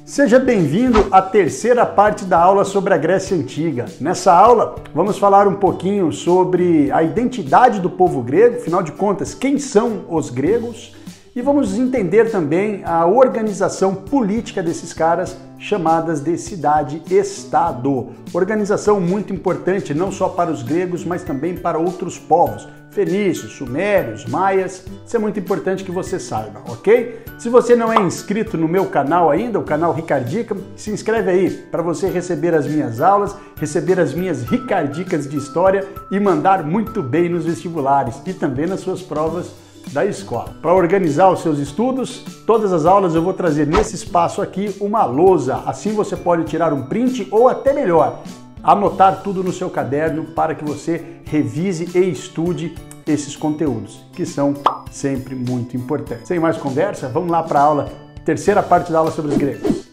Seja bem-vindo à terceira parte da aula sobre a Grécia Antiga. Nessa aula, vamos falar um pouquinho sobre a identidade do povo grego, afinal de contas, quem são os gregos, e vamos entender também a organização política desses caras, chamadas de cidade-estado. Organização muito importante não só para os gregos, mas também para outros povos, fenícios, sumérios, maias. Isso é muito importante que você saiba, ok? Se você não é inscrito no meu canal ainda, o canal Ricardica, se inscreve aí para você receber as minhas aulas, receber as minhas Ricardicas de História e mandar muito bem nos vestibulares e também nas suas provas da escola. Para organizar os seus estudos, todas as aulas eu vou trazer nesse espaço aqui uma lousa. Assim você pode tirar um print ou até melhor, anotar tudo no seu caderno para que você revise e estude esses conteúdos, que são sempre muito importantes. Sem mais conversa, vamos lá para a aula, terceira parte da aula sobre os gregos.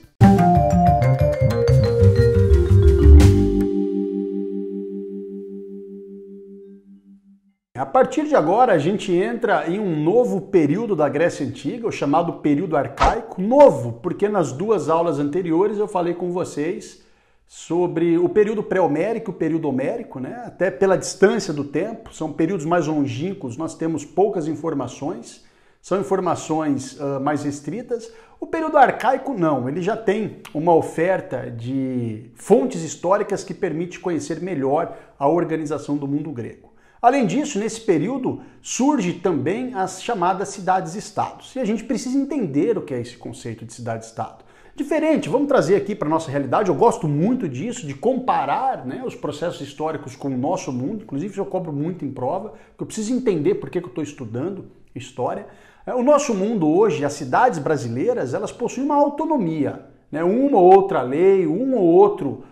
A partir de agora, a gente entra em um novo período da Grécia Antiga, o chamado período arcaico. Novo, porque nas duas aulas anteriores eu falei com vocês sobre o período pré-homérico e o período homérico, né? Até pela distância do tempo, são períodos mais longínquos, nós temos poucas informações, são informações mais restritas. O período arcaico não, ele já tem uma oferta de fontes históricas que permite conhecer melhor a organização do mundo grego. Além disso, nesse período surge também as chamadas cidades-estados. E a gente precisa entender o que é esse conceito de cidade-estado. Diferente, vamos trazer aqui para a nossa realidade, eu gosto muito disso, de comparar, né, os processos históricos com o nosso mundo, inclusive isso eu cobro muito em prova, porque eu preciso entender por que eu estou estudando história. O nosso mundo hoje, as cidades brasileiras, elas possuem uma autonomia, né, uma ou outra lei, um ou outro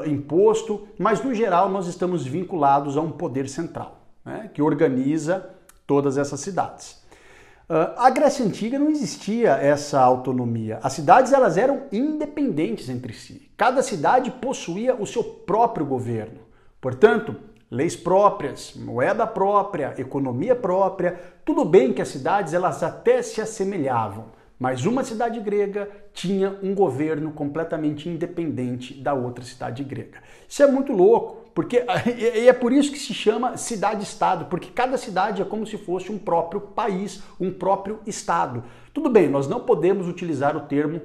imposto, mas no geral nós estamos vinculados a um poder central, né, que organiza todas essas cidades. A Grécia Antiga não existia essa autonomia. As cidades elas eram independentes entre si. Cada cidade possuía o seu próprio governo. Portanto, leis próprias, moeda própria, economia própria. Tudo bem que as cidades elas até se assemelhavam, mas uma cidade grega tinha um governo completamente independente da outra cidade grega. Isso é muito louco, porque e é por isso que se chama cidade-estado, porque cada cidade é como se fosse um próprio país, um próprio estado. Tudo bem, nós não podemos utilizar o termo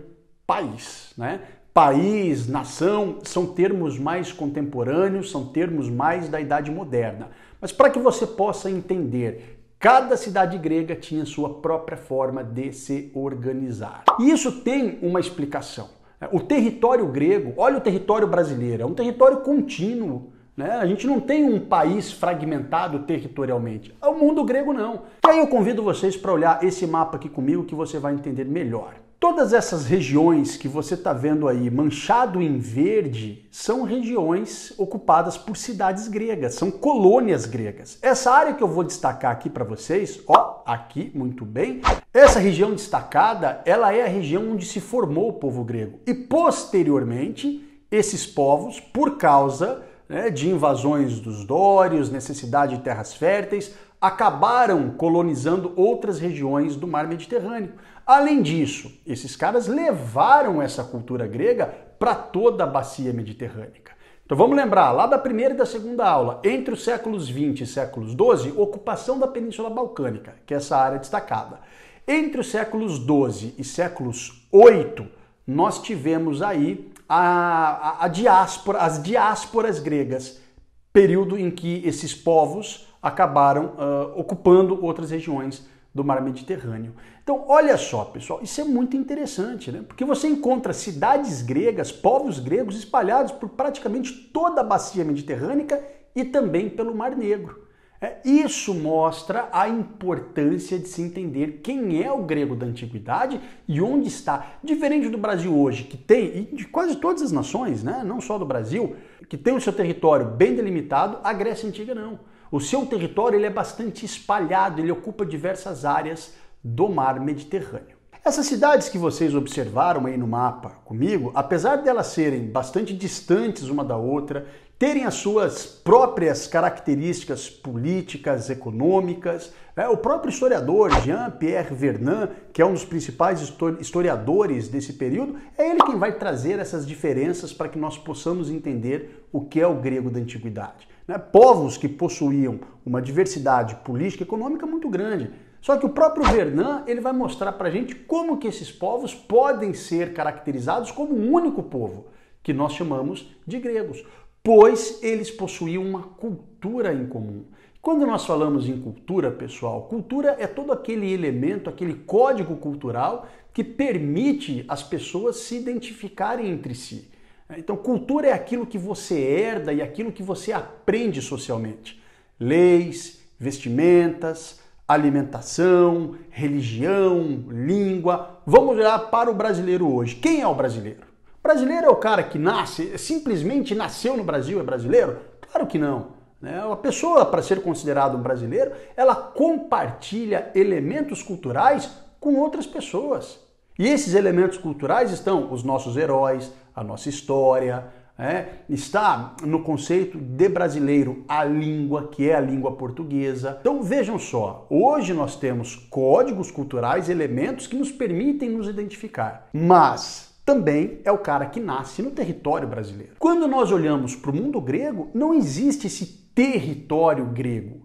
país, né? País, nação, são termos mais contemporâneos, são termos mais da Idade Moderna. Mas para que você possa entender, cada cidade grega tinha sua própria forma de se organizar. E isso tem uma explicação. O território grego, olha o território brasileiro, é um território contínuo, né? A gente não tem um país fragmentado territorialmente. O mundo grego não. E aí eu convido vocês para olhar esse mapa aqui comigo que você vai entender melhor. Todas essas regiões que você está vendo aí, manchado em verde, são regiões ocupadas por cidades gregas, são colônias gregas. Essa área que eu vou destacar aqui para vocês, ó, aqui, muito bem, essa região destacada, ela é a região onde se formou o povo grego. E posteriormente, esses povos, por causa, né, de invasões dos dórios, necessidade de terras férteis, acabaram colonizando outras regiões do mar Mediterrâneo. Além disso, esses caras levaram essa cultura grega para toda a bacia mediterrânica. Então vamos lembrar, lá da primeira e da segunda aula, entre os séculos 20 e séculos 12, ocupação da Península Balcânica, que é essa área destacada. Entre os séculos 12 e séculos 8, nós tivemos aí as diásporas gregas, período em que esses povos acabaram ocupando outras regiões do mar Mediterrâneo. Então, olha só, pessoal, isso é muito interessante, né? Porque você encontra cidades gregas, povos gregos espalhados por praticamente toda a bacia mediterrânea e também pelo Mar Negro. Isso mostra a importância de se entender quem é o grego da antiguidade e onde está. Diferente do Brasil hoje, que tem, e de quase todas as nações, né? Não só do Brasil, que tem o seu território bem delimitado, a Grécia Antiga não. O seu território ele é bastante espalhado, ele ocupa diversas áreas do mar Mediterrâneo. Essas cidades que vocês observaram aí no mapa comigo, apesar de elas serem bastante distantes uma da outra, terem as suas próprias características políticas, econômicas. O próprio historiador Jean-Pierre Vernant, que é um dos principais historiadores desse período, é ele quem vai trazer essas diferenças para que nós possamos entender o que é o grego da antiguidade. Povos que possuíam uma diversidade política e econômica muito grande. Só que o próprio Vernant ele vai mostrar para a gente como que esses povos podem ser caracterizados como um único povo, que nós chamamos de gregos, pois eles possuíam uma cultura em comum. Quando nós falamos em cultura, pessoal, cultura é todo aquele elemento, aquele código cultural que permite as pessoas se identificarem entre si. Então, cultura é aquilo que você herda e aquilo que você aprende socialmente. Leis, vestimentas, alimentação, religião, língua. Vamos olhar para o brasileiro hoje. Quem é o brasileiro? O brasileiro é o cara que simplesmente nasceu no Brasil, é brasileiro? Claro que não. A pessoa, para ser considerado um brasileiro, ela compartilha elementos culturais com outras pessoas. E esses elementos culturais estão os nossos heróis, a nossa história, está no conceito de brasileiro a língua, que é a língua portuguesa. Então vejam só, hoje nós temos códigos culturais, elementos que nos permitem nos identificar, mas também é o cara que nasce no território brasileiro. Quando nós olhamos para o mundo grego, não existe esse território grego,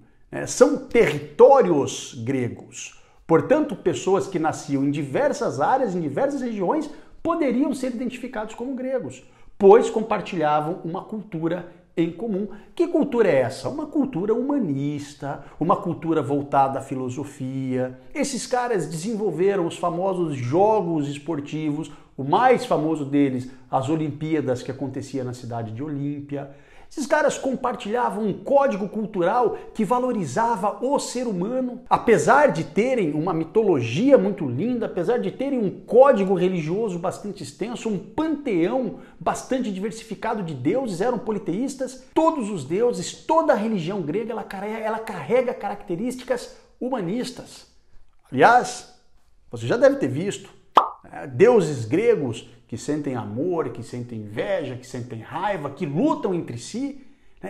são territórios gregos. Portanto, pessoas que nasciam em diversas áreas, em diversas regiões, poderiam ser identificados como gregos, pois compartilhavam uma cultura em comum. Que cultura é essa? Uma cultura humanista, uma cultura voltada à filosofia. Esses caras desenvolveram os famosos jogos esportivos, o mais famoso deles, as Olimpíadas, que acontecia na cidade de Olímpia. Esses caras compartilhavam um código cultural que valorizava o ser humano. Apesar de terem uma mitologia muito linda, apesar de terem um código religioso bastante extenso, um panteão bastante diversificado de deuses, eram politeístas, todos os deuses, toda a religião grega, ela carrega características humanistas. Aliás, você já deve ter visto deuses gregos que sentem amor, que sentem inveja, que sentem raiva, que lutam entre si.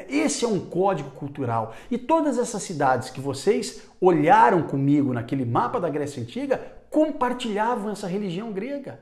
Esse é um código cultural. E todas essas cidades que vocês olharam comigo naquele mapa da Grécia Antiga compartilhavam essa religião grega.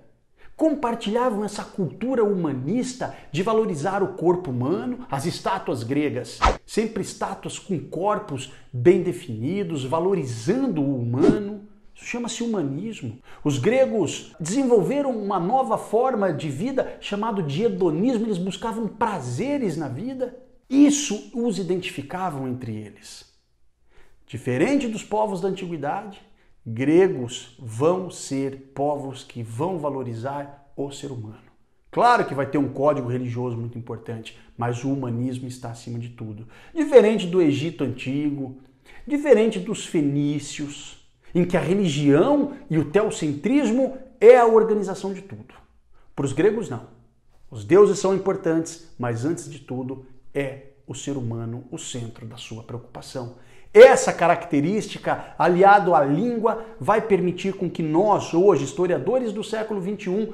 Compartilhavam essa cultura humanista de valorizar o corpo humano. As estátuas gregas, sempre estátuas com corpos bem definidos, valorizando o humano. Isso chama-se humanismo. Os gregos desenvolveram uma nova forma de vida chamada de hedonismo. Eles buscavam prazeres na vida. Isso os identificavam entre eles. Diferente dos povos da antiguidade, gregos vão ser povos que vão valorizar o ser humano. Claro que vai ter um código religioso muito importante, mas o humanismo está acima de tudo. Diferente do Egito Antigo, diferente dos fenícios, em que a religião e o teocentrismo é a organização de tudo. Para os gregos, não. Os deuses são importantes, mas antes de tudo é o ser humano o centro da sua preocupação. Essa característica, aliado à língua, vai permitir com que nós, hoje, historiadores do século XXI,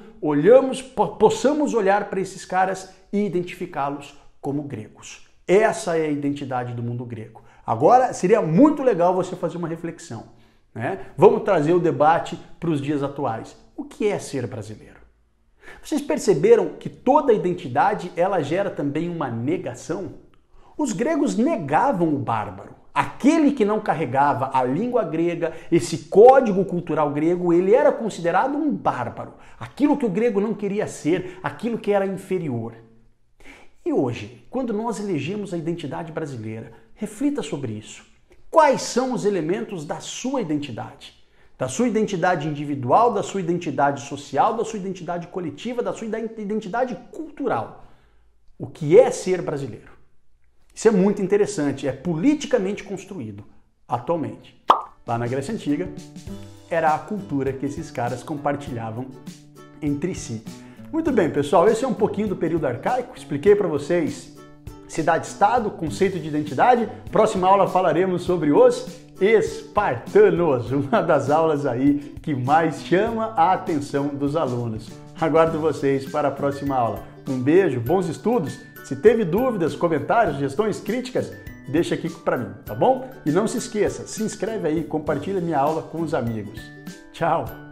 possamos olhar para esses caras e identificá-los como gregos. Essa é a identidade do mundo grego. Agora, seria muito legal você fazer uma reflexão. Vamos trazer o debate para os dias atuais. O que é ser brasileiro? Vocês perceberam que toda identidade ela gera também uma negação? Os gregos negavam o bárbaro. Aquele que não carregava a língua grega, esse código cultural grego, ele era considerado um bárbaro. Aquilo que o grego não queria ser, aquilo que era inferior. E hoje, quando nós elegemos a identidade brasileira, reflita sobre isso. Quais são os elementos da sua identidade? Da sua identidade individual, da sua identidade social, da sua identidade coletiva, da sua identidade cultural. O que é ser brasileiro? Isso é muito interessante, é politicamente construído atualmente. Lá na Grécia Antiga, era a cultura que esses caras compartilhavam entre si. Muito bem, pessoal, esse é um pouquinho do período arcaico. Expliquei para vocês cidade-estado, conceito de identidade. Próxima aula falaremos sobre os espartanos, uma das aulas aí que mais chama a atenção dos alunos. Aguardo vocês para a próxima aula. Um beijo, bons estudos, Se teve dúvidas, comentários, sugestões, críticas, deixa aqui para mim, tá bom? E não se esqueça, se inscreve aí, compartilha minha aula com os amigos. Tchau!